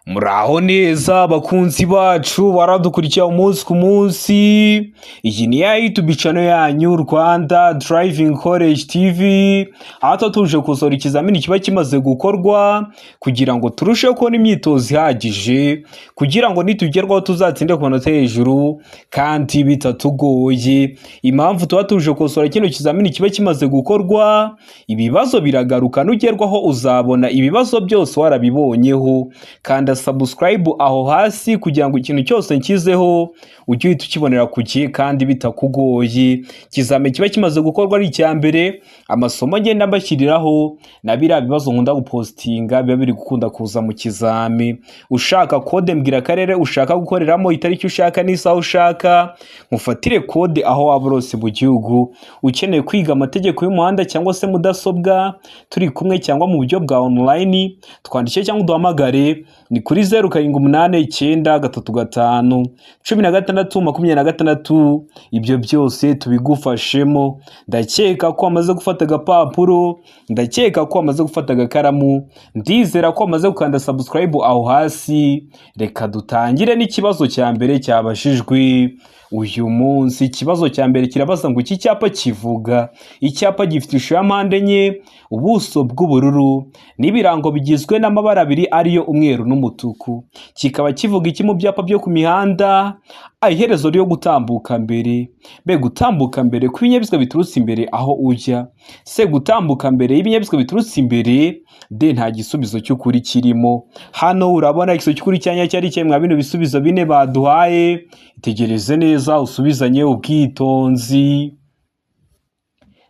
Muraho neza bakunzi bacu baradukurikira umunsi ku munsi. Iyi ni ya YouTube channel yanyu Rwanda Driving College TV. Aha tuje gukosora ikizamini kiba kimaze gukorwa kugira ngo turusheho kubona imyitozo ihagije, kugira ngo nitugerwaho tuzatsinde ku manota hejuru kandi bitatugoye. Impamvu tuba tuje gukosora kino kizamini kiba kimaze gukorwa, ibibazo biragaruka, nugerwaho uzabona ibibazo byose warabibonyeho. Kanda subscribe aho hasi kugira ngo ikintu cyose nkizeho ujye uhita ukibonera ku gihe kandi bitakugoye. Kizame kiba kimaze gukorwa ari icya mbere, amasomo ngenda mbashyiriraho na biriya bibazo nkunda gupostinga biba biri gukunda kuza mu kizami. Ushaka kode mbwira akarere ushaka gukoreramo, itariki ushaka n'isaha ushaka, mufatire kode aho waba urose mu gihugu. Ukeneye kwiga amategeko y'umuhanda cyangwa se mudasobwa turi kumwe cyangwa mu buryo bwa online, twandike cyangwa uduhamagare ni kuri 0789351626. Ibyo byose tubigufashemo. Ndakeka ko amaze gufata agapapuro, ndakeka ko amaze gufata agakaramu, ndizera ko amaze gukanda subscribe aho hasi. Reka dutangire n'ikibazo cya mbere cyabashijwe uyu munsi. Ikibazo cya mbere kirabaza ngo iki cyapa kivuga. Icyapa gifite ishusho ya mpande enye, ubuso bw'ubururu n'ibirango bigizwe n'amabara abiri ariyo umweru n'umutuku. Kikaba kivuga iki mu byapa byo ku mihanda? Iherezo ryo gutambuka mbere. Be gutambuka mbere kw'ibinyabiziga biturutse imbere aho ujya. Se gutambuka mbere y'ibinyabiziga biturutse imbere. De nta gisubizo cy'ukuri kirimo. Hano urabona igisubizo cy'ukuri cyanya cyari cyemwa bino bisubizo bine baduhaye. Itegereze neza usubizanye ubwitonzi.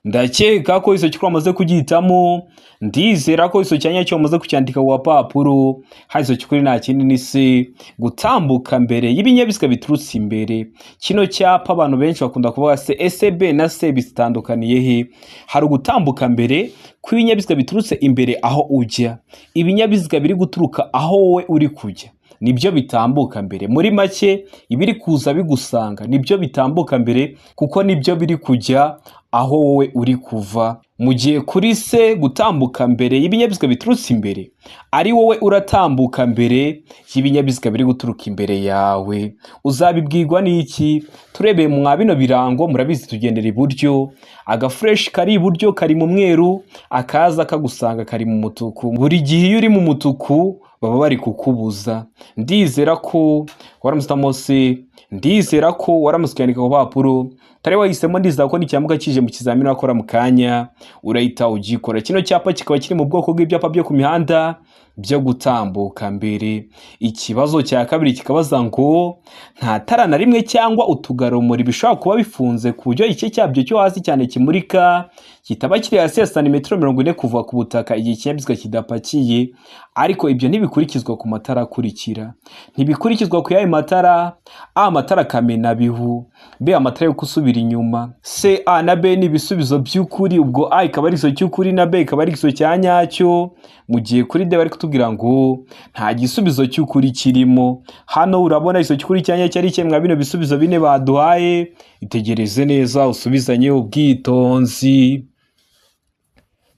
Ndakeka ko iso cy'ukuri amaze kugitamo, ndizera ko iso cyanya cyo amaze kucyandika ku papuro. Iso cy'ukuri nta kindi ni se gutambuka mbere y'ibinyabiziga biturutse imbere. Kino cyapa abantu benshi bakunda kuvuga se ese B na C bitandukaniye he? Hari gutambuka mbere kw'ibinyabiziga biturutse imbere aho ujya. Ibinyabiziga biri guturuka aho wowe uri kujya nibyo bitambuka mbere. Muri make ibiri kuza bigusanga nibyo bitambuka mbere, kuko nibyo biri kujya aho wowe uri kuva. Mu gihe kuri se gutambuka mbere y'ibinyabiziga biturutse imbere ari wowe uratambuka mbere y'ibinyabiziga biri guturuka imbere yawe. Uzabibwirwa n'iki? Turebeye mu bino birango murabizi tugendera iburyo, agafresh kari iburyo kari mu mweru, akaza kagusanga kari mu mutuku. Buri gihe iyo uri mu mutuku baba bari kukubuza. Ndizera ko waramustamose, ndizera ko waramusikandika ku papuro. Tare wahisemo, ndizera ko n'icyambuka kije mu kizamini wakora mu kanya urahita ugikora. Kino cyapa kikaba kiri mu bwoko bw'ibyapa byo ku mihanda byo gutambuka mbere. Ikibazo cya kabiri kikabaza ngo nta tara na rimwe cyangwa utugarumuri bishobora kuba bifunze ku buryo igice cyabyo cyo hasi cyane kimurika kitaba kiri hasi ya santimetero 40 kuva ku butaka igihe ikinyabiziga kidapakiye. Ariko ibyo ntibikurikizwa ku matara akurikira. Ntibikurikizwa ku yayo matara: A, amatara kamena bihu; B, amatara yo gusubira inyuma. C, A na B ni ibisubizo by'ukuri, ubwo A ikaba ari iso cy'ukuri na B ikaba ari iso cya nyacyo. Mu gihe kuri D bari kutubwira ngo nta gisubizo cy'ukuri kirimo. Hano urabona iso cy'ukuri cyanya cyari cyemwa bino bisubizo bine baduhaye. Itegereze neza usubizanye ubwitonzi.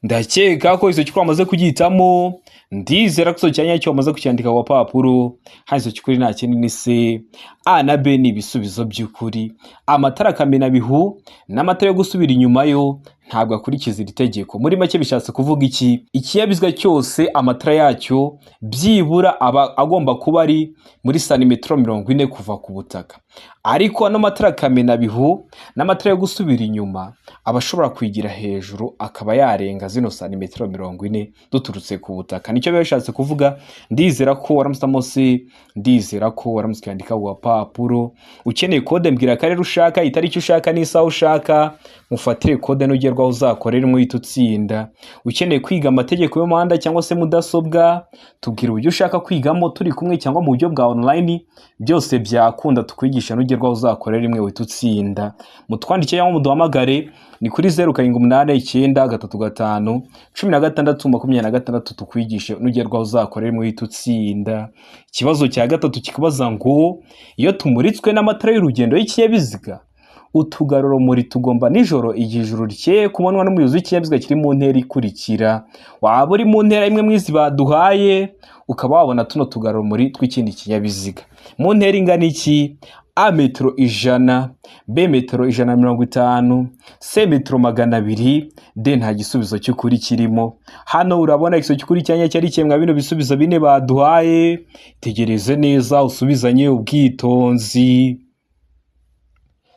Ndakeka ko iso cy'ukuri amaze kugitamo, ndizera ko iso cyanya cyo amaze kucyandika ku papuro. Iso cy'ukuri nta kindi ni se A na B ni ibisubizo by'ukuri. Amatara kamena bihu n'amatara yo gusubira inyuma yo ntabwo akurikiza iri tegeko. Muri make bishatse kuvuga iki? Ikinyabiziga cyose amatara yacyo byibura aba agomba kuba ari muri santimetero 40 kuva ku butaka. Ariko ano matara kamena bihu n'amatara yo gusubira inyuma abashobora kwigira hejuru akaba yarenga zino santimetero 40 duturutse ku butaka. Nicyo bishatse kuvuga. Ndizera ko waramustamose, ndizera ko waramusikandika ku papuro. Ukeneye kode mbwira akarere ushaka, itariki ushaka n'isaha ushaka, mufatire kode nugerwaho uzakorera umwita utsinda. Ukeneye kwiga amategeko y'umuhanda cyangwa se mudasobwa, tubwira uburyo ushaka kwigamo turi kumwe cyangwa mu buryo bwa online, byose byakunda tukwigisha nugerwaho uzakorera imwe wita utsinda. Mutwandike cyangwa muduhamagare ni kuri 0789351626 tukwigishe nugerwaho uzakorera imwe wita utsinda. Ikibazo cya gatatu kikabaza ngo iyo tumuritswe n'amatara y'urugendo y'ikinyabiziga utugarurarumuri tugomba nijoro igihe ijuru rikeye kubonwa n'umuyobozi w'ikinyabiziga kiri mu ntera ikurikira. Waba uri mu ntera imwe mwizi baduhaye ukaba wabona tuno tugarurarumuri tw'ikindi kinyabiziga mu ntera ingana iki? A metero 100, B metero 150, C metero 200, D nta gisubizo cy'ukuri kirimo. Hano urabona igisubizo cy'ukuri cyanya cyari cyemwa bino bisubizo bine baduhaye. Tegereze neza usubizanye ubwitonzi.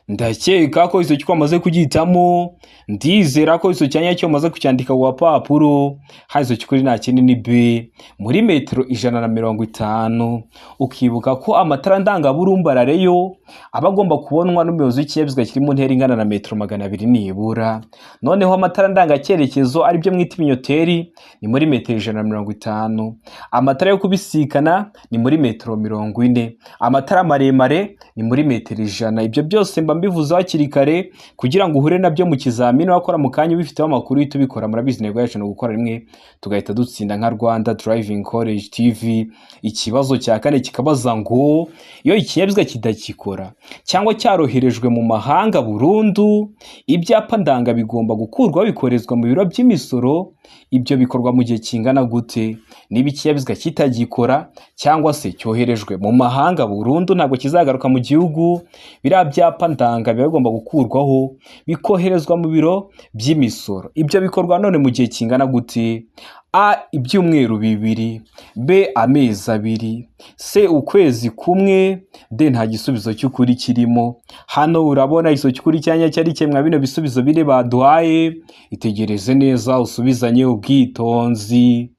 Ndakeka ko iso cyamaze kugitamo, ndizera ko iso cyanya cyo maze kucyandika ku papuro. Hazo cyukuri nta kindi ni B muri metero 150. Ukibuka ko amatara ndangaburumbarare yo abagomba kubonwa n'umuyobozi w'ikinyabiziga kiri mu ntera ingana na metero 200 nibura. Noneho amatara ndangacyerekezo ari byo mwita ibinyoteri ni muri metero 150. Amatara yo kubisikana ni muri metero 40. Amatara maremare ni muri metero 100. Ibyo byose mba mbivuze hakiri kare kugira ngo uhure nabyo mu kizamini wakora mu kanya bifite amakuru y'itubikora murabizi nego yacu no gukora rimwe tugahita dutsinda nka Rwanda Driving College TV. Ikibazo cya kane kikabaza ngo iyo ikinyabiziga kidakikora cyangwa cyaroherejwe mu mahanga burundu, ibyapa ndanga bigomba gukurwa bikorezwa mu biro by'imisoro. Ibyo bikorwa mu gihe kingana gute? Niba ikinyabiziga kitagikora cyangwa se cyoherejwe mu mahanga burundu ntabwo kizagaruka mu gihugu, biriya byapa ndanga bigomba gukurwaho bikoherezwa mu biro by'imisoro. Ibyo bikorwa none mu gihe kingana gute? A ibyumweru 2, B amezi 2, C ukwezi kumwe, D nta gisubizo cy'ukuri kirimo. Hano urabona iso cy'ukuri cyanya cyari cyemwa bino bisubizo bine baduhaye. Itegereze neza usubizanye ubwitonzi.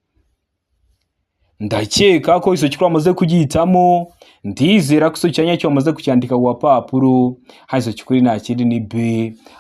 Ndakeka ko iso cy'ukuri amaze kugitamo, ndizera ko iso cyanya cyo amaze kucyandika ku papuro. Hazo cy'ukuri nta kindi ni B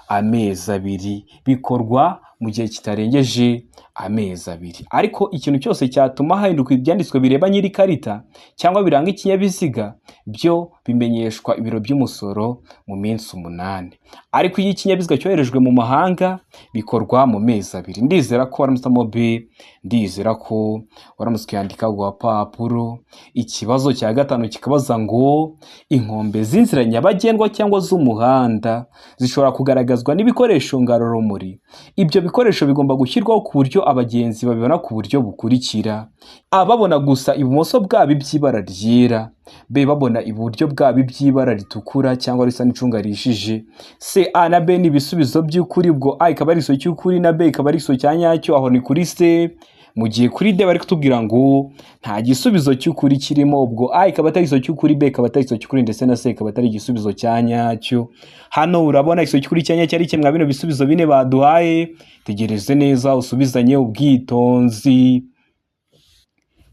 amezi 2. Bikorwa mu gihe kitarengeje amezi 2. Ariko ikintu cyose cyatuma hahinduka ibyanditswe bireba nyiri karita cyangwa biranga ikinyabiziga byo bimenyeshwa ibiro by'umusoro mu minsi 8. Ariko iyo ikinyabiziga cyoherejwe mu mahanga bikorwa mu mezi 2. Ndizera ko waramusamo B, ndizera ko waramuskiyandika ku papuro. Ikibazo cya gatanu kikabaza ngo inkombe z'inzira nyabagendwa cyangwa z'umuhanda zishobora kugaragazwa n'ibikoresho ngarurarumuri. Ibyo bikoresho bigomba gushyirwaho ku buryo abagenzi babibona ku buryo bukurikira: A babona gusa ibumoso bwabo iby'ibara ryera, B babona iburyo bwabo iby'ibara ritukura cyangwa risa n'icunga rishije. C A na B ni ibisubizo by'ukuri, ubwo A ikaba ari iso cy'ukuri na B ikaba ari iso cyanyacyo. Aho ni kuri C. Mu gihe kuri D bari kutubwira ngo nta gisubizo cy'ukuri kirimo, ubwo A ikaba atari iso cy'ukuri, B ikaba atari iso cy'ukuri ndetse na C ikaba atari igisubizo cyanyacyo. Hano urabona iso cy'ukuri cyanyacyo ari kimwe bino bisubizo bine baduhaye. Tegereze neza usubizanye ubwitonzi.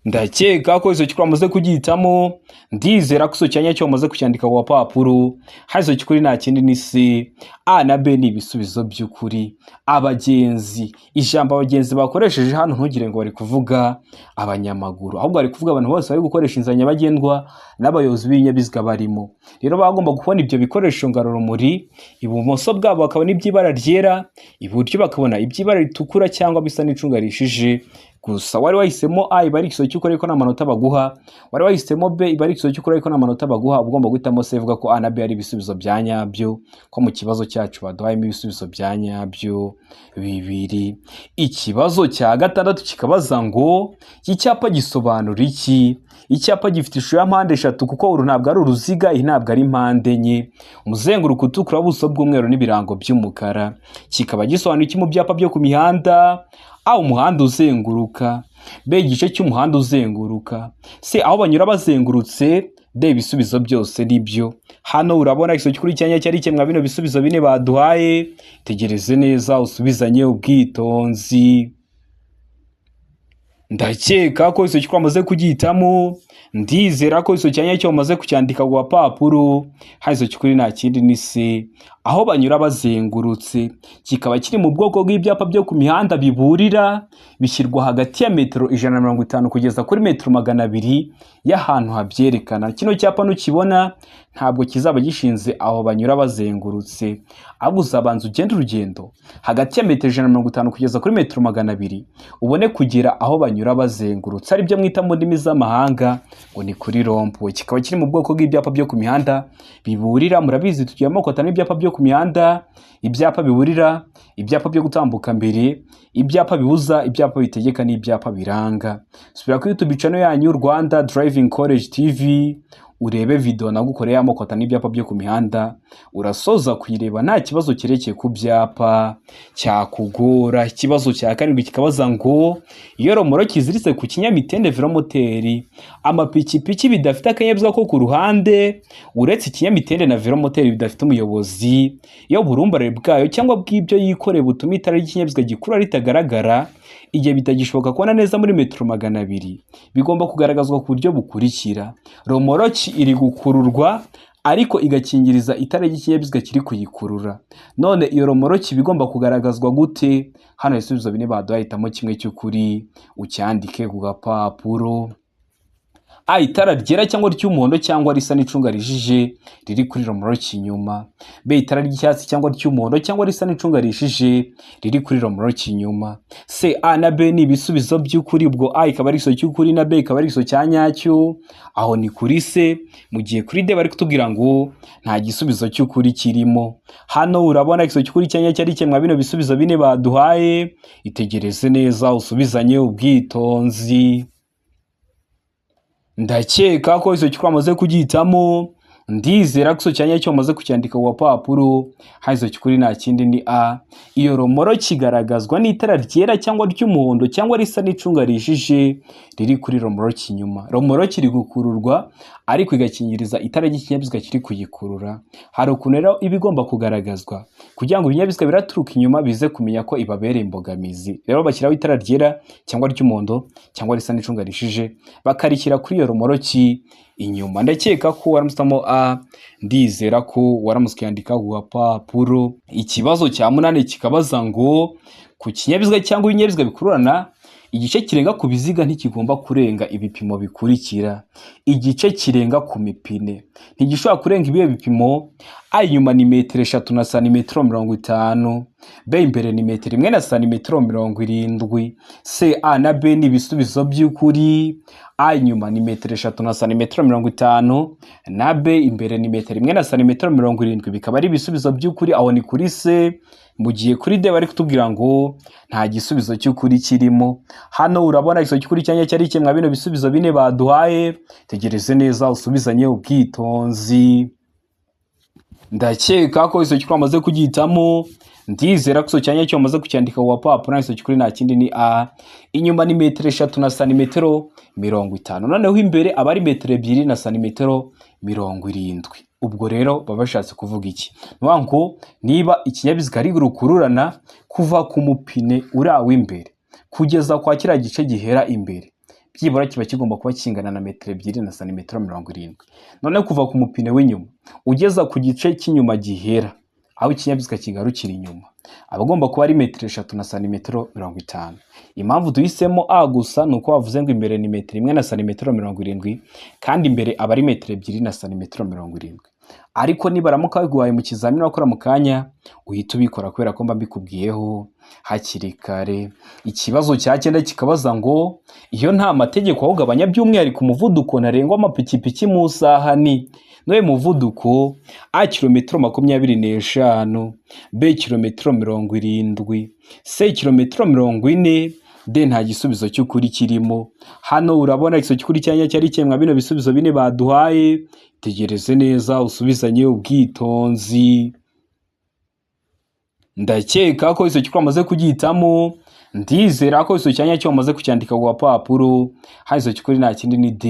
Ndakeka ko iso cy'ukuri amaze kugitamo, ndizera ko iso cyanya cyo amaze kucyandika ku papuro. Hazo cy'ukuri nta kindi ni C. A na B ni ibisubizo by'ukuri. Abagenzi, ijambo abagenzi bakoresheje hano ntugire ngo bari kuvuga abanyamaguru, ahubwo bari kuvuga abantu bose bari gukoresha inzira nyabagendwa n'abayobozi b'ibinyabiziga barimo. Rero bagomba kubona ibyo bikoresho ngarurarumuri, ibumoso bwabo bakabona iby'ibara ryera, iburyo bakabona iby'ibara ritukura cyangwa bisa n'icunga rishije. Gusa wari wahisemo A iba ari ikiso cy'ukuri ariko nta manota baguha, wari wahisemo B iba ari ikiso cy'ukuri ariko nta manota baguha, ugomba guhitamo C ivuga ko A na B ari ibisubizo bya nyabyo, ko mu kibazo cyacu baduhayemo ibisubizo bya nyabyo 2. Ikibazo cya gatandatu kikabaza ngo iki cyapa gisobanura iki? Icyapa gifite ishusho ya mpande 3 kuko uru ntabwo ari uruziga, iyi ntabwo ari mpande enye. Umuzenguruko utukura, ubuso bw'umweru n'ibirango by'umukara. Kikaba gisobanura iki mu byapa byo ku mihanda? A umuhanda uzenguruka, B igice cy'umuhanda uzenguruka, C aho banyura bazengurutse, D ibisubizo byose nibyo. Hano urabona ikiso cy'ukuri cyanya cyari cyemwa bino bisubizo bine baduhaye. Tegereze neza usubizanye ubwitonzi. Ndakeka ko iso cy'ukuri amaze kugitamo, ndizera ko iso cyanya cyo amaze kucyandika ku papuro. Hazo cy'ukuri nta kindi ni C. Aho banyura bazengurutse. Kikaba kiri mu bwoko bw'ibyapa byo ku mihanda biburira, bishyirwa hagati ya metero 150 kugeza kuri metero 200 y'ahantu habyerekana. Kino cyapa nukibona ntabwo kizaba gishinze aho banyura bazengurutse, ahubwo uzabanza ugenda urugendo hagati ya metero 150 kugeza kuri metero 200 ubone kugera aho banyura banyura bazengurutse ari byo mwita mu ndimi z'amahanga ngo ni kuri rompuwe. Kikaba kiri mu bwoko bw'ibyapa byo ku mihanda biburira. Murabizi tugira amoko atanu y'ibyapa byo ku mihanda: ibyapa biburira, ibyapa byo gutambuka mbere, ibyapa bibuza, ibyapa bitegeka n'ibyapa biranga. Subira kuri YouTube channel yanyu Rwanda Driving College TV urebe video nagukoreye amoko atanu y'ibyapa byo ku mihanda, urasoza kuyireba nta kibazo kirekeye ku byapa cyakugora. Ikibazo cya karindwi kikabaza ngo iyo romoroki ziritse ku kinyamitende velomoteri, amapikipiki bidafite akanyabwa ko ku ruhande uretse ikinyamitende na velomoteri bidafite umuyobozi, iyo burumbarare bwayo cyangwa bw'ibyo yikoreye butuma itara ry'ikinyabiziga gikura ritagaragara igihe bitagishoboka kubona neza muri metero 200, bigomba kugaragazwa ku buryo bukurikira: romoroki iri gukururwa ariko igakingiriza itara ry'ikinyabiziga kiri kuyikurura. None iyo romoroki bigomba kugaragazwa gute? Hano ibisubizo bine baduhitamo kimwe cy'ukuri ucyandike ku gapapuro. A, itara ryera cyangwa ry'umuhondo cyangwa risa n'icunga rijije riri kuri romoroki inyuma. B, itara ry'icyatsi cyangwa ry'umuhondo cyangwa risa n'icunga rijije riri kuri romoroki inyuma. C, A na B ni ibisubizo by'ukuri, ubwo A ikaba ari igiso cy'ukuri na B ikaba ari igiso cya nyacyo. Aho ni kuri C. Mu gihe kuri D bari kutubwira ngo nta gisubizo cy'ukuri kirimo. Hano urabona igiso cy'ukuri cya nyacyo ari kimwe bino bisubizo bine baduhaye. Itegereze neza usubizanye ubwitonzi. Ndakeka ko iso cyukuri amaze kugihitamo. Ndizera ko iso cyanya cyo amaze kucyandika ku papuro. Haizo cyukuri nta kindi ni A. Iyo romoroki igaragazwa n'itara ryera cyangwa ry'umuhondo cyangwa risa n'icunga rijije riri kuri romoroki inyuma. Romoroki iri gukururwa ariko igakingiriza itara ry'ikinyabiziga kiri kuyikurura. Hari ukuntu rero ibigomba kugaragazwa kugira ngo ibinyabiziga biraturuka inyuma bize kumenya ko ibabereye imbogamizi. Rero bashyiraho itara ryera cyangwa ry'umuhondo cyangwa risa n'icunga rishije bakarikira kuri iyo romoroki inyuma. Ndakeka ko waramusamo A. Ndizera ko waramuswe yandika ku gapapuro. Ikibazo cya 8 kikabaza ngo ku kinyabiziga cyangwa ibinyabiziga bikururana igice kirenga ku biziga ntikigomba kurenga ibipimo bikurikira. Igice kirenga ku mipine ntigishobora kurenga ibihe bipimo: A, inyuma ni metero 3 na santimetero 50, B, imbere ni metero 1 na santimetero 70. C, A na B ni ibisubizo by'ukuri. A, inyuma ni metero 3 na santimetero 50 na B, imbere ni metero 1 na santimetero 70 bikaba ari ibisubizo by'ukuri. Aho ni kuri C. Mu gihe kuri D bari kutubwira ngo nta gisubizo cy'ukuri kirimo. Hano urabona igiso cy'ukuri cyanya cyari kimwe bino bisubizo bine baduhaye. Tegereze neza usubizanye ubwitonzi. Ndakeka ko iso cy'ukuri amaze kugihitamo. Ndizera ko iso cyanya cyo amaze kucyandika ku papuro. Iso cy'ukuri nta kindi ni A. Inyuma ni metero 3 na santimetero 50. Noneho imbere aba ari metero 2 na santimetero 70. Ubwo rero baba bashatse kuvuga iki? Nuwa ngo niba ikinyabiziga ari gukururana kuva ku mupine urawe imbere kugeza kwa kira gice gihera imbere, byibura kiba kigomba kuba kingana na metero 2 na santimetero 70. None kuva ku mupine w'inyuma ugeza ku gice cy'inyuma gihera aho ikinyabiziga kigarukira inyuma abagomba kuba ari metero 3 na santimetero 50. Impamvu duhisemo A gusa nuko bavuze ngo imbere ni metero 1 na santimetero 70 kandi imbere aba ari metero 2 na santimetero 70. Ariko nibaramuka biguhaye mu kizamini wakora mu kanya uhita ubikora kubera ko mba mbikubwiyeho hakiri kare. Ikibazo cya 9 kikabaza ngo iyo nta mategeko ahugabanya by'umwihariko umuvuduko ntarengwa amapikipiki mu saha ni noye muvuduko: A, kilometero 25, B, kilometero 70, C, kilometero 40, D, nta gisubizo cy'ukuri kirimo. Hano urabona igiso cy'ukuri cyanya cyari kimwe bino bisubizo bine baduhaye. Tegereze neza usubizanye ubwitonzi. Ndakeka ko iso cy'ukuri amaze kugihitamo. Ndizera ko iso cyanya cyo amaze kucyandika ku papuro. Haizo cy'ukuri nta kindi ni D.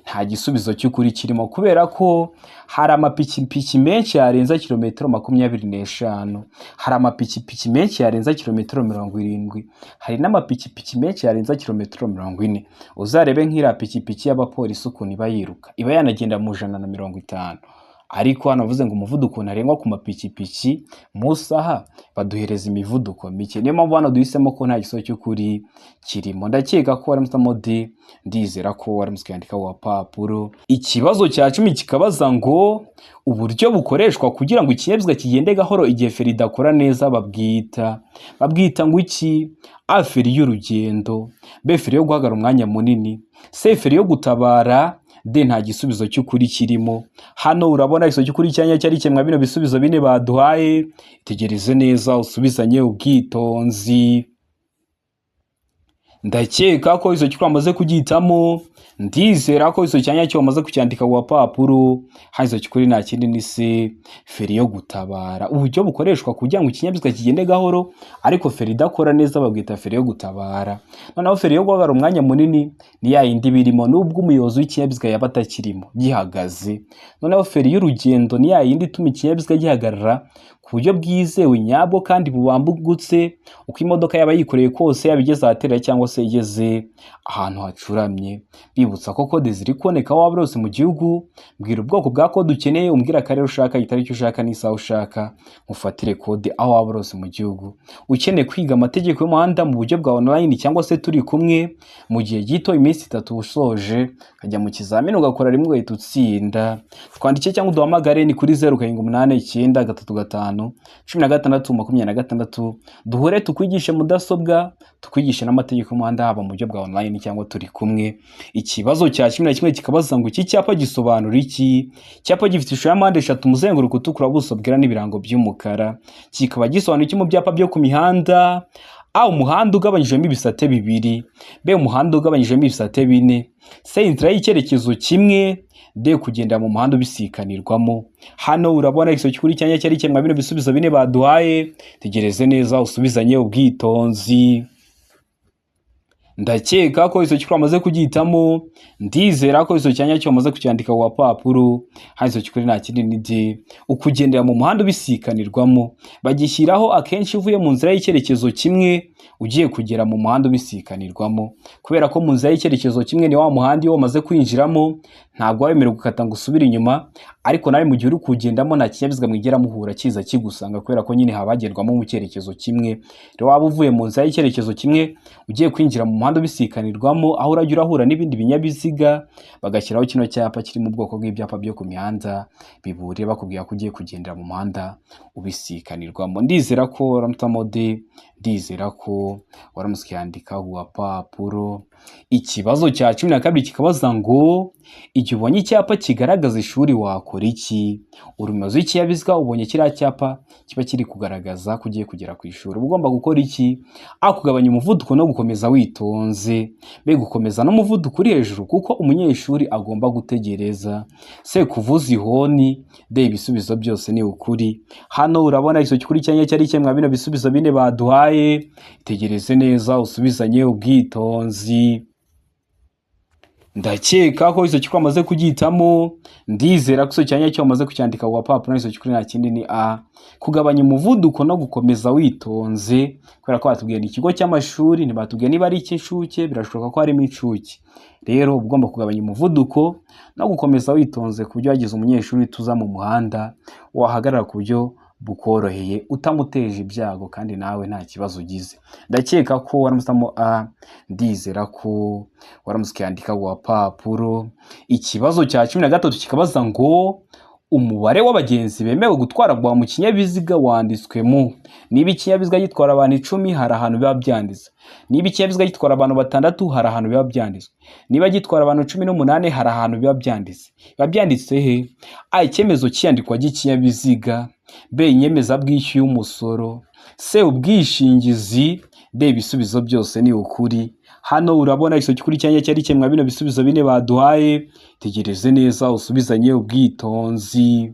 Nta gisubizo cy'ukuri kirimo kubera ko hari amapikipiki menshi yarenza kilometero 25, hari amapikipiki menshi yarenza kilometero 70, hari n'amapikipiki menshi yarenza kilometero 40. Uzarebe nk'ira pikipiki y'abapolisi ukuntu iba yiruka, iba yanagenda mu 150. ariko hano bavuze ngo umuvuduko ntarengwa ku mapikipiki mu saha baduhereza imivuduko mike. Niyo mpamvu hano duhisemo ko nta gisobanuro cy'ukuri kirimo. Ndakeka ko waramutamo D, ndizera ko waramutse kwandika ku papuro. Ikibazo cya 10 kikabaza ngo uburyo bukoreshwa kugira ngo ikinyabiziga kigende gahoro igihe feri idakora neza babwita ngo iki? A, feri y'urugendo, B, feri yo guhagarara umwanya munini, C, feri yo gutabara, D, nta gisubizo cy'ukuri kirimo. Hano urabona igisubizo cy'ukuri cyanya cyari kimwe bino bisubizo bine baduhaye. Tegereze neza usubizanye ubwitonzi. Ndakeka ko izo cyukuri amaze kugitamo, ndizera ko izo cyanya cyo amaze kucyandika ku papuro. Izo cyukuri nta kindi ni C, feri yo gutabara. Uburyo bukoreshwa kugira ngo ikinyabiziga kigende gahoro ariko feri idakora neza babwita feri yo gutabara. Noneho feri yo guhagarara umwanya munini ni ya yindi birimo nubwo umuyobozi w'ikinyabiziga yaba atakirimo gihagaze. Noneho feri y'urugendo ni ya yindi ituma ikinyabiziga gihagarara ku buryo bwizewe nyabwo kandi bubambugutse, uko imodoka yaba yikoreye kose yabigeze ahatera cyangwa se igeze ahantu hacuramye. Bibutsa ko kode ziri kuboneka waba rose mu gihugu. Mbwira ubwoko bwa kode ukeneye, umbwira akarere ushaka, itariki ushaka n'isaha ushaka, mufatire kode aho waba rose mu gihugu. Ukeneye kwiga amategeko y'umuhanda mu buryo bwa online cyangwa se turi kumwe mu gihe gito, iminsi 3 usoje kajya mu kizamini ugakora rimwe ugahita utsinda. Twandike cyangwa uduhamagare ni kuri 0789351626. Duhure tukwigishe mudasobwa, tukwigishe n'amategeko y'umuhanda haba mu buryo bwa online cyangwa turi kumwe. Ikibazo cya 11 kikabaza ngo iki cyapa gisobanura iki? Cyapa gifite ishusho ya mpande 3, umuzenguruko utukura, buso bwera n'ibirango by'umukara. Kikaba gisobanura iki mu byapa byo ku mihanda? A, umuhanda ugabanyijemo ibisate bibiri, B, umuhanda ugabanyijemo ibisate bine, C, inzira y'icyerekezo kimwe, D, kugenda mu muhanda ubisikanirwamo. Hano urabona igisobanuro cy'ukuri cyanya cyari kimwe bino bisubizo bine baduhaye. Tegereze neza usubizanye ubwitonzi. Ndakeka ko izo cyukuri amaze kugitamo, ndizera ko izo cyanya cyo amaze kucyandika ku papuro. Izo cyukuri nta kindi ni D, ukugendera mu muhanda ubisikanirwamo. Bagishyiraho akenshi uvuye mu nzira y'icyerekezo kimwe ugiye kugera mu muhanda ubisikanirwamo, kubera ko mu nzira y'icyerekezo kimwe ni wa muhanda iyo wamaze kwinjiramo ntabwo wemerewe gukata ngo usubire inyuma, ariko nawe mu gihe uri kugendamo nta kinyabiziga mwigera muhura kiza kigusanga kubera ko nyine habagerwamo mu cyerekezo kimwe. Rero waba uvuye mu nzira y'icyerekezo kimwe ugiye kwinjira mu muhanda ubisikanirwamo, aho urajya urahura n'ibindi binyabiziga, bagashyiraho kino cyapa kiri mu bwoko bw'ibyapa byo ku mihanda biburire bakubwira ko ugiye kugendera mu muhanda ubisikanirwamo. Ndizera ko waramutamo D, ndizera ko waramutse kwandika ku papuro. Ikibazo cya 12 kikabaza ngo igihe ubonye icyapa kigaragaza ishuri wakora iki? Umuyobozi w'ikinyabiziga ubonye kiriya cyapa kiba kiri kugaragaza ko ugiye kugera ku ishuri, ugomba gukora iki? A, kugabanya umuvuduko no gukomeza witonze, B, gukomeza n'umuvuduko uri hejuru kuko umunyeshuri agomba gutegereza, C, kuvuza ihoni, D, ibisubizo byose ni ukuri. Hano urabona igisobanuro cy'ukuri cyanya cyari kimwe bino bisubizo bine baduhaye. Tegereze neza usubizanye ubwitonzi. Ndakeka ko izo cyukuri amaze kugitamo, ndizera ko izo cyanya cyo amaze kucyandika ku papuro. Izo cyukuri nta kindi ni A, kugabanya umuvuduko no gukomeza witonze, kubera ko batubwiye ni ikigo cy'amashuri, ntibatubwiye niba ari icy'incuke, birashoboka ko harimo incuke. Rero ugomba kugabanya umuvuduko no gukomeza witonze ku buryo wagize umunyeshuri tuza mu muhanda wahagarara ku buryo bukoroheye utamuteje ibyago kandi nawe nta kibazo ugize. Ndakeka ko waramusamo A, ndizera ko waramutse kwandika ku papuro. Ikibazo cya 13 kikabaza ngo umubare w'abagenzi bemewe gutwara mu kinyabiziga wanditswe mu. Niba ikinyabiziga gitwara abantu 10 hari ahantu biba byanditse. Niba ikinyabiziga gitwara abantu 6 hari ahantu biba byanditswe. Niba gitwara abantu 18 hari ahantu biba byanditse. Biba byanditse he? A, icyemezo cyandikwa cy'ikinyabiziga, B, inyemezabwishyu y'umusoro, C, ubwishingizi, D, ibisubizo byose ni ukuri. Hano urabona igisobanuro cy'ukuri cyanya cyari kimwe bino bisubizo bine baduhaye. Tegereze neza usubizanye ubwitonzi.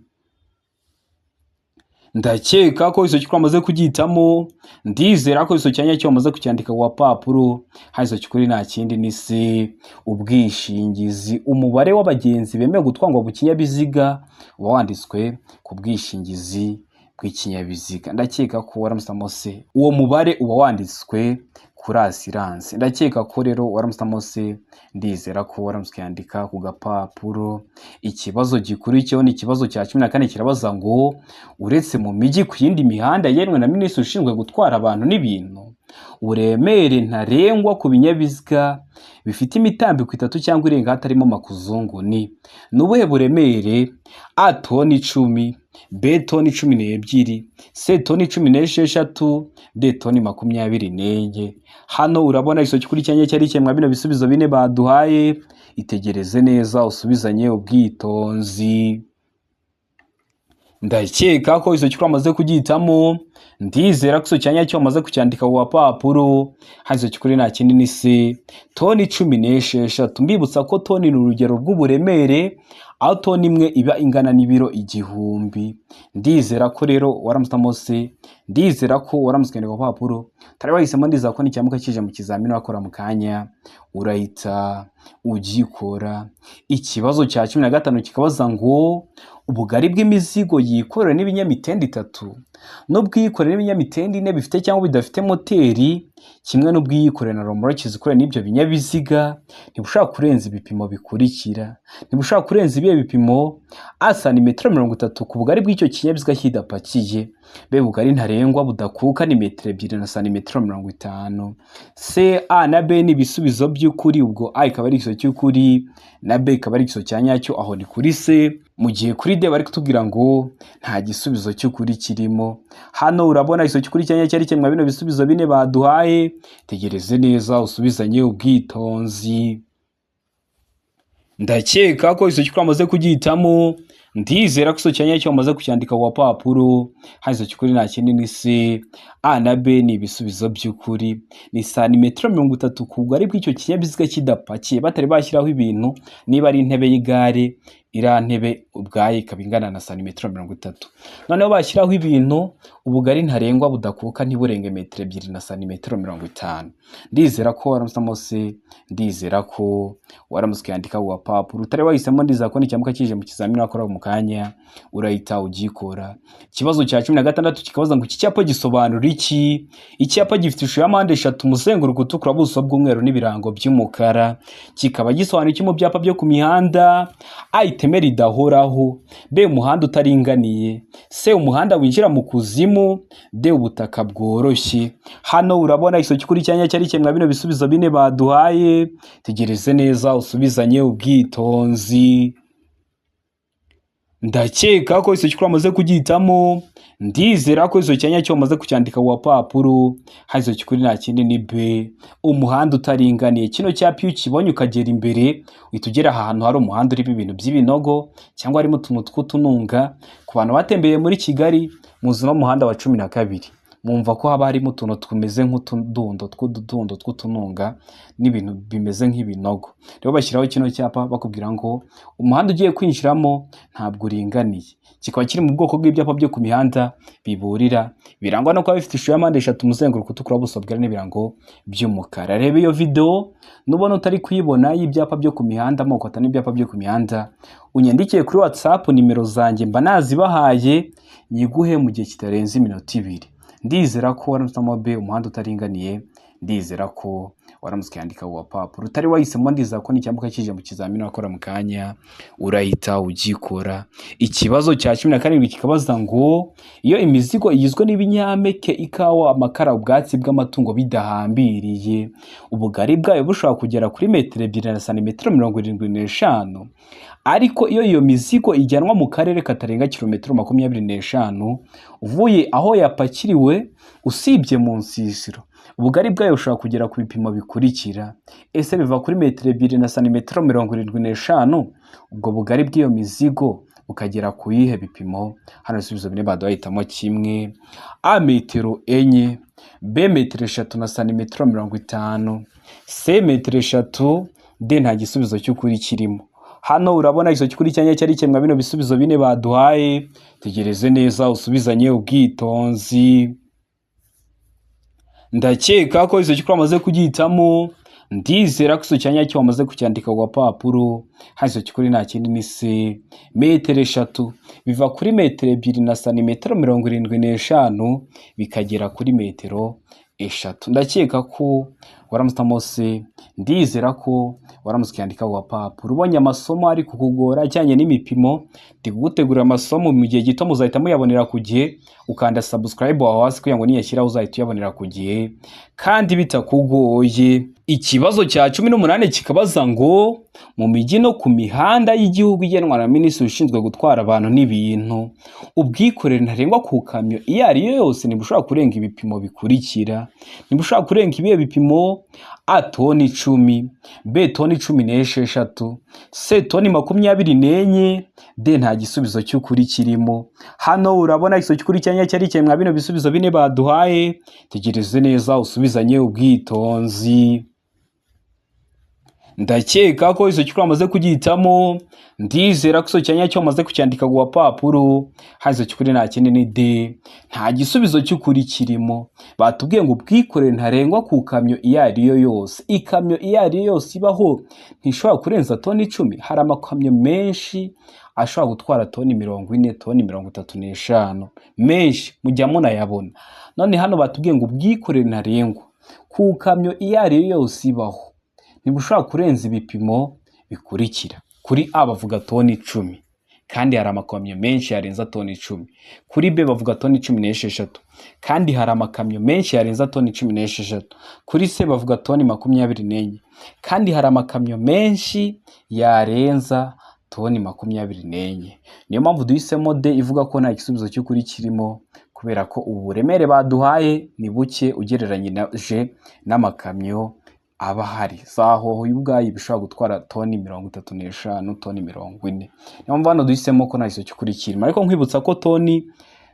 Ndakeka ko izo cyukuri amaze kugitamo, ndizera ko izo cyanya cyo amaze kucyandika ku papuro. Izo cyukuri nta kindi ni C, ubwishingizi. Umubare w'abagenzi bemewe gutwangwa mu kinyabiziga uba wanditswe ku bwishingizi bw'ikinyabiziga. Ndakeka ko waramusamo C, uwo mubare uba wanditswe kuri asiranse. Ndakeka ko rero waramutse se, ndizera ko waramutse ukandika ku gapapuro. Ikibazo gikurikiyeho ni ikibazo cya 14 kirabaza ngo uretse mu mijyi ku yindi mihanda yenwe na minisitiri ushinzwe gutwara abantu n'ibintu, uburemere ntarengwa ku binyabiziga bifite imitambiko 3 cyangwa irenga hatarimo makuzungu ni ubuhe buremere? A toni 10, B toni 12, C toni 16, D toni 24. Hano urabona iso gikurikiranye cyari cyemwa bino bisubizo bine baduhaye, itegereze neza usubizanye ubwitonzi. Ndakeka ko iso cyukuru amaze kugitamo, ndizera ko iso cyanya cyo amaze kucyandika ku papuro. Hazo cyukuri nta kindi ni C toni 16. Mbibutsa ko toni ni urugero rw'uburemere, aho toni imwe iba ingana n'ibiro 1000. Ndizera ko rero waramutse se, ndizera ko waramutse ku papuro. Tari wahisemo, ndizera ko nicyamuka kije mu kizamini wakora mu kanya urahita ugikora. Ikibazo cya 15 kikabaza ngo ubugari bw'imizigo yikorera n'ibinyamitende 3 n'ubwikorera n'ibinyamitende 4 bifite cyangwa bidafite moteri kimwe n'ubwikorera na romoroki zikorera n'ibyo binyabiziga ntibushaka kurenza ibipimo bikurikira. Ntibushaka kurenza ibihe bipimo: A santimetero 30 ku bugari bw'icyo kinyabiziga kidapakiye, B bugari ntarengwa budakuka ni metero 2 na santimetero 50. C, A na B ni ibisubizo by'ukuri, ubwo A ikaba ari igiso cy'ukuri na B ikaba ari igiso cya nyacyo, aho ni kuri C. Mu gihe kuri D bari kutubwira ngo nta gisubizo cy'ukuri kirimo. Hano urabona iso cy'ukuri cyanya cyari cyemwa bino bisubizo bine baduhaye, tegereze neza usubizanye ubwitonzi. Ndakeka ko iso cy'ukuri amaze kugitamo, ndizera ko iso cyanya cyo amaze kucyandika ku papuro. Hazo cy'ukuri nta kindi ni C, A na B ni ibisubizo by'ukuri. Ni santimetero 30 ku bugari bw'icyo kinyabiziga kidapakiye, batari bashyiraho ibintu. Niba ari intebe y'igare, iriya ntebe ubwayo ikaba ingana na santimetero 30. Noneho bashyiraho ibintu, ubugari ntarengwa budakuka ntiburenge metero 2 na santimetero 50. Ndizera ko waramutse se, ndizera ko waramutse yandika ku papuro. Utari wahisemo, ndizera ko nicyamuka kije mu kizamini wakora mu kanya urahita ugikora. Ikibazo cya 16 kikabaza ngo iki cyapa gisobanura iki? Icyapa gifite ishusho ya mpande 3, umuzenguruko utukura, buso bw'umweru n'ibirango by'umukara. Kikaba gisobanura iki mu byapa byo ku mihanda? A iteme ridahoraho, B umuhanda utaringaniye, C umuhanda winjira mu kuzimu, D ubutaka bworoshye. Hano urabona iso cy'ukuri cyanya cyari cyemwa bino bisubizo bine baduhaye, tegereze neza usubizanye ubwitonzi. Ndakeka ko iso cy'ukuri amaze kugitamo, ndizera ko iso cyanya cyo amaze kucyandika ku papuro. Hazo cy'ukuri nta kindi ni B, umuhanda utaringaniye. Kino cyapa iyo ukibonye ukagera imbere, uhita ugera ahantu hari umuhanda urimo ibintu by'ibinogo cyangwa harimo utuntu tw'utununga. Ku bantu batembeye muri Kigali muzi n'umuhanda wa 12, mwumva ko haba harimo utuntu tumeze nk'utudundo tw'utununga n'ibintu bimeze nk'ibinogo. Rero bashyiraho kino cyapa bakubwira ngo umuhanda ugiye kwinjiramo ntabwo uringaniye. Kikaba kiri mu bwoko bw'ibyapa byo ku mihanda biburira, birangwa no kuba bifite ishusho ya mpande 3, umuzenguruko utukura, buso bwera n'ibirango by'umukara. Reba iyo video nubona utari kuyibona y'ibyapa byo ku mihanda, amoko atanu ibyapa byo ku mihanda, unyandikiye kuri WhatsApp nimero zanjye mba nazibahaye, nyiguhe mu gihe kitarenze iminota 2. Ndizera ko waramutse B umuhanda utaringaniye, ndizera ko waramutse yandika ku papuro. Utari wahisemo, ndizera ko nicyamuka kije mu kizamini wakora mu kanya urahita ugikora. Ikibazo cya 17 kikabaza ngo iyo imizigo igizwe n'ibinyampeke, ikawa, amakara, ubwatsi bw'amatungo bidahambiriye, ubugari bwayo bushobora kugera kuri metero 2 na santimetero 75. Ariko iyo mizigo ijyanwa mu karere katarenga kilometero 25 uvuye aho yapakiriwe, usibye mu nsisiro, ubugari bwayo bushobora kugera ku bipimo bikurikira. Ese biva kuri metero 2 na santimetero 75, ubwo bugari bw'iyo mizigo bukagera ku yihe bipimo? Hano ibisubizo bine baduhitamo kimwe: A metero 4, B metero 3 na santimetero 50, C metero 3, D nta gisubizo cy'ukuri kirimo. Hano urabona iso cy'ukuri cyanya cyari cyemwa bino bisubizo bine baduhaye, tegereze neza usubizanye ubwitonzi. Ndakeka ko iso cy'ukuri amaze kugitamo, ndizera ko iso cyanya cyo amaze kucyandika ku papuro. Hazo cy'ukuri nta kindi ni C, metero 3 biva kuri metero 2 na santimetero 75 bikagera kuri metero eshatu. Ndakeka ko waramutse mose, ndizera ko waramutse ukandika wapapuro. Ubonye amasomo ari kukugora ajyanye n'imipimo, ndi kugutegurira amasomo mu gihe gito muzahita muyabonera ku gihe, ukanda subscribe aho hasi kugira ngo niyashyiraho uzahita uyabonera ku gihe kandi bitakugoye. Ikibazo cya 18 kikabaza ngo mu mijyi no ku mihanda y'igihugu igenwa na minisitiri ushinzwe gutwara abantu n'ibintu, ubwikorere ntarengwa ku kamyo iyo ari yo yose ntibushobora kurenga ibipimo bikurikira. Ntibushobora kurenga ibihe bipimo: A toni 10, B toni 16, C toni 24, D nta gisubizo cy'ukuri kirimo. Hano urabona igisubizo cy'ukuri cyanya cyari cyemwa bino bisubizo bine baduhaye, tegereze neza usubizanye ubwitonzi. Ndakeka ko izo cyukuri amaze kugihitamo, ndizera ko izo cyanya cyo amaze kucyandika ku wapapuro, hazo cyukuri nta kindi ni D, nta gisubizo cy'ukuri kirimo. Batubwiye ngo ubwikorere ntarengwa ku kamyo iyo ari yo yose. Ikamyo iyo ari yo yose ibaho ntishobora kurenza toni 10. Hari amakamyo menshi ashobora gutwara toni 40, toni 35 menshi mujya munayabona. None hano batubwiye ngo ubwikorere ntarengwa ku kamyo iyo ari yo yose ibaho ntibushobora kurenza ibipimo bikurikira. Kuri A bavuga toni 10 kandi hari amakamyo menshi yarenza toni 10. Kuri B bavuga toni 16 kandi hari amakamyo menshi yarenza toni 16. Kuri C bavuga toni 24 kandi hari amakamyo menshi yarenza toni 24. Niyo mpamvu duhisemo D ivuga ko nta gisubizo cy'ukuri kirimo, kubera ko uburemere baduhaye ni buke ugereranyije n'amakamyo aba hari. Zaho ubwayi bishobora gutwara toni 35, toni 40. Niyo mpamvu hano duhisemo ko nta gisubizo cy'ukuri kirimo. Ariko nkwibutsa ko toni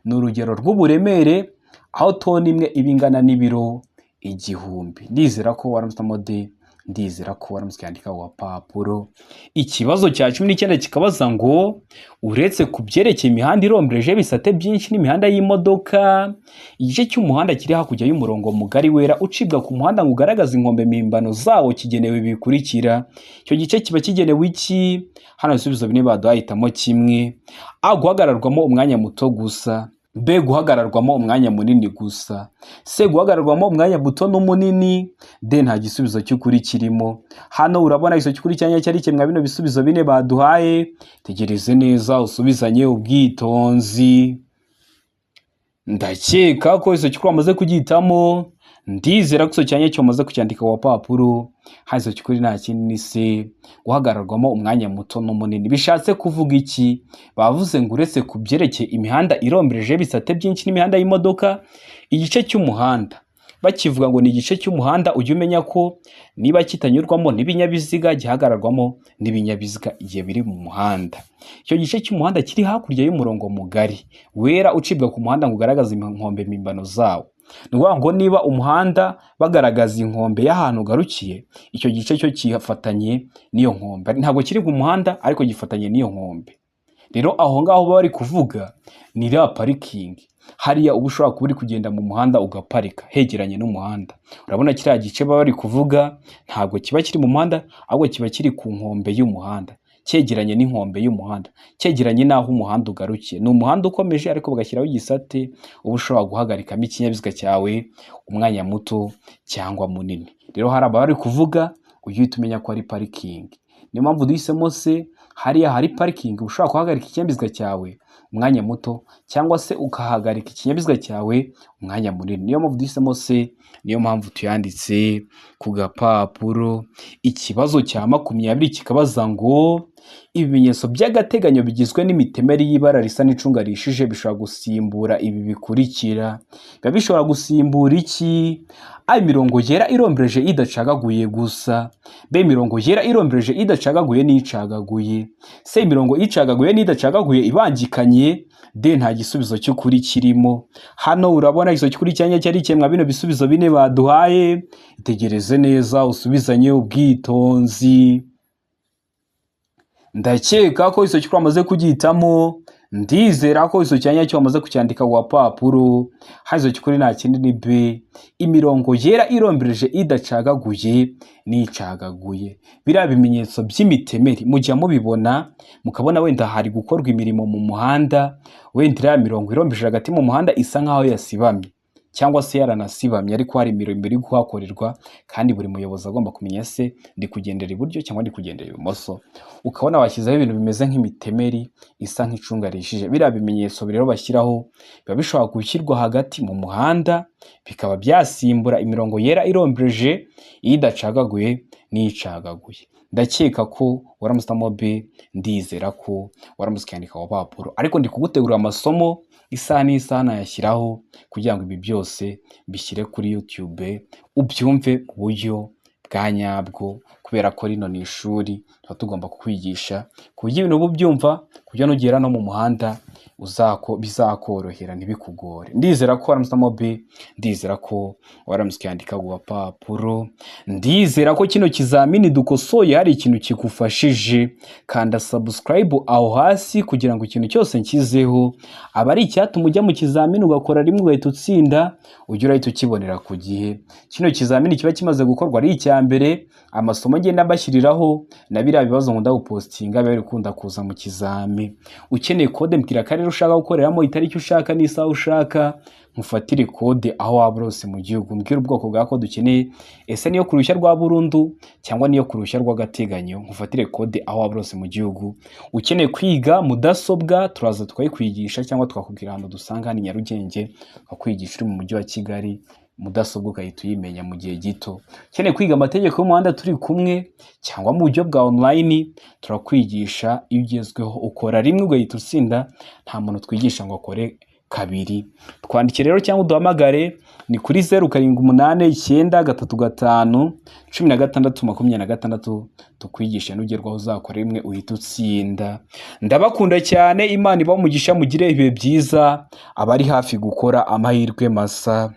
ni urugero rw'uburemere, aho toni imwe iba ingana n'ibiro 1000. Ndizera ko waramutse D, ndizera ko waramutse ukandika wapapuro. Ikibazo cya 19 kikabaza ngo uretse ku byerekeye imihanda irombereje bisate byinshi n'imihanda y'imodoka, igice cy'umuhanda kiri hakurya y'umurongo mugari wera ucibwa ku muhanda ngo ugaragaza inkombe mimbano zawo kigenewe bikurikira. Icyo gice kiba kigenewe iki? Hano ibisubizo bine baduhitamo kimwe: A guhagararwamo umwanya muto gusa, B guhagararwamo umwanya munini gusa, C guhagararwamo umwanya muto n'umunini, D nta gisubizo cy'ukuri kirimo. Hano urabona igisubizo cy'ukuri cyanya cyari cyemwa bino bisubizo bine baduhaye, tegereze neza usubizanye ubwitonzi. Ndakeka ko igisubizo cy'ukuri amaze kugihitamo, ndizera ko iso cyanya cyo amaze kucyandika wapapuro, hazo cy'ukuri nta kindi ni C guhagararwamo umwanya muto n'umunini. Bishatse kuvuga iki? Bavuze ngo uretse ku byerekeye imihanda irombereje bisate byinshi n'imihanda y'imodoka, igice cy'umuhanda bakivuga ngo ni igice cy'umuhanda, ujye umenya ko niba kitanyurwamo n'ibinyabiziga gihagararwamo n'ibinyabiziga igihe biri mu muhanda. Icyo gice cy'umuhanda kiri hakurya y'umurongo mugari wera ucibwa ku muhanda ngo ugaragaze inkombe mimbano zawo. Nukuvuga ngo niba umuhanda bagaragaza inkombe y'ahantu ugarukiye, icyo gice cyo kifatanye n'iyo nkombe. Ntabwo kiri ku muhanda ariko gifatanye n'iyo nkombe. Rero aho ngaho bari kuvuga ni la parking. Hariya uba ushobora kuba uri kugenda mu muhanda ugaparika hegeranye n'umuhanda. Urabona kiriya gice bari kuvuga ntabwo kiba kiri mu muhanda, ahubwo kiba kiri ku nkombe y'umuhanda, cyegeranye n'inkombe y'umuhanda, cyegeranye n'aho umuhanda ugarukiye. Ni umuhanda ukomeje ariko bagashyiraho igisate uba ushobora guhagarikamo ikinyabiziga cyawe umwanya muto cyangwa munini. Rero hari abari kuvuga ujye umenya ko ari parking. Niyo mpamvu duhisemo C, hariya hari parking ushobora guhagarika ikinyabiziga cyawe umwanya muto cyangwa se ukahagarika ikinyabiziga cyawe umwanya munini. Niyo mpamvu duhisemo C, niyo mpamvu tuyanditse ku gapapuro. Ikibazo cya 20 kikabaza ngo ibimenyetso by'agateganyo bigizwe n'imitemeri y'ibara risa n'icunga rishije bishobora gusimbura ibi bikurikira. Biba bishobora gusimbura iki? A imirongo yera irombereje idacagaguye gusa, B imirongo yera irombereje idacagaguye n'icagaguye, C imirongo icagaguye n'idacagaguye ibangikanye, D nta gisubizo cy'ukuri kirimo. Hano urabona igisubizo cy'ukuri cyanya cyari cyemwa bino bisubizo bine baduhaye, itegereze neza usubizanye ubwitonzi. Ndakeka ko iso cy'ukuri amaze kugihitamo, ndizera ko iso cyanya cyo amaze kucyandika ku wapapuro, hazo cy'ukuri nta kindi ni B imirongo yera irombereje idacagaguye n'icagaguye. Biriya bimenyetso by'imitemeri mujya mubibona mukabona wenda hari gukorwa imirimo mu muhanda, wenda iriya mirongo irombereje hagati mu muhanda isa nkaho yasibamye. cyangwa se yaranasibamye ariko hari imirimo iri kuhakorerwa kandi buri muyobozi agomba kumenya se ndi kugendera iburyo cyangwa ndi kugendera ibumoso, ukabona bashyizeho ibintu bimeze nk'imitemeri isa nk'icunga rihishije. Biriya bimenyetso rero bashyiraho biba bishobora gushyirwa hagati mu muhanda bikaba byasimbura imirongo yera irombereje iyo idacagaguye n'icagaguye. Ndakeka ko waramutse mobe, ndizera ko waramutse ukandika wa papuro, ariko ndi kugutegurira amasomo isaha n'isaha nayashyiraho kugira ngo ibi byose bishyire kuri YouTube ubyumve mu buryo bwa nyabwo, kubera ko rino ni ishuri tuba tugomba kukwigisha ku buryo ibintu uba ubyumva, ku buryo nugera no mu muhanda bizakorohera ntibikugore. Ndizera ko waramutse mobe, ndizera ko waramutse ukandika wa papuro, ndizera ko kino kizamini dukosoye hari ikintu kigufashije. Kanda subscribe aho hasi kugira ngo ikintu cyose nshyizeho aba ari icyatuma ujya mu kizamini ugakora rimwe ugahita utsinda, ujya urahita ukibonera ku gihe. Kino kizamini kiba kimaze gukorwa ari icya mbere, amasomo agenda mbashyiriraho na biriya bibazo nkunda gupostinga biba bikunda kuza mu kizami. Ukeneye kode mbwira akarere ushaka gukoreramo, itariki ushaka n'isaha ushaka, nkufatire kode aho waba hose mu gihugu. Mbwira ubwoko bwa kode ukeneye, ese niyo ku ruhushya rwa burundu cyangwa niyo ku ruhushya rw'agateganyo, nkufatire kode aho waba hose mu gihugu. Ukeneye kwiga mudasobwa turaza tukayikwigisha cyangwa tukakubwira ahantu dusanga hano i Nyarugenge, tukakwigisha uri mu mujyi wa Kigali, mudasobwa ukahita uyimenya mu gihe gito. Ukeneye kwiga amategeko y'umuhanda turi kumwe cyangwa mu buryo bwa online, turakwigisha iyo ugezweho, ukora rimwe ugahita utsinda, nta muntu twigisha ngo akore kabiri. Twandike rero cyangwa uduhamagare ni kuri 0788351626 tukwigisha nugerwaho uzakora rimwe uhita utsinda. Ndabakunda cyane, Imana ibahe umugisha, mugire ibihe byiza, abari hafi gukora amahirwe masa.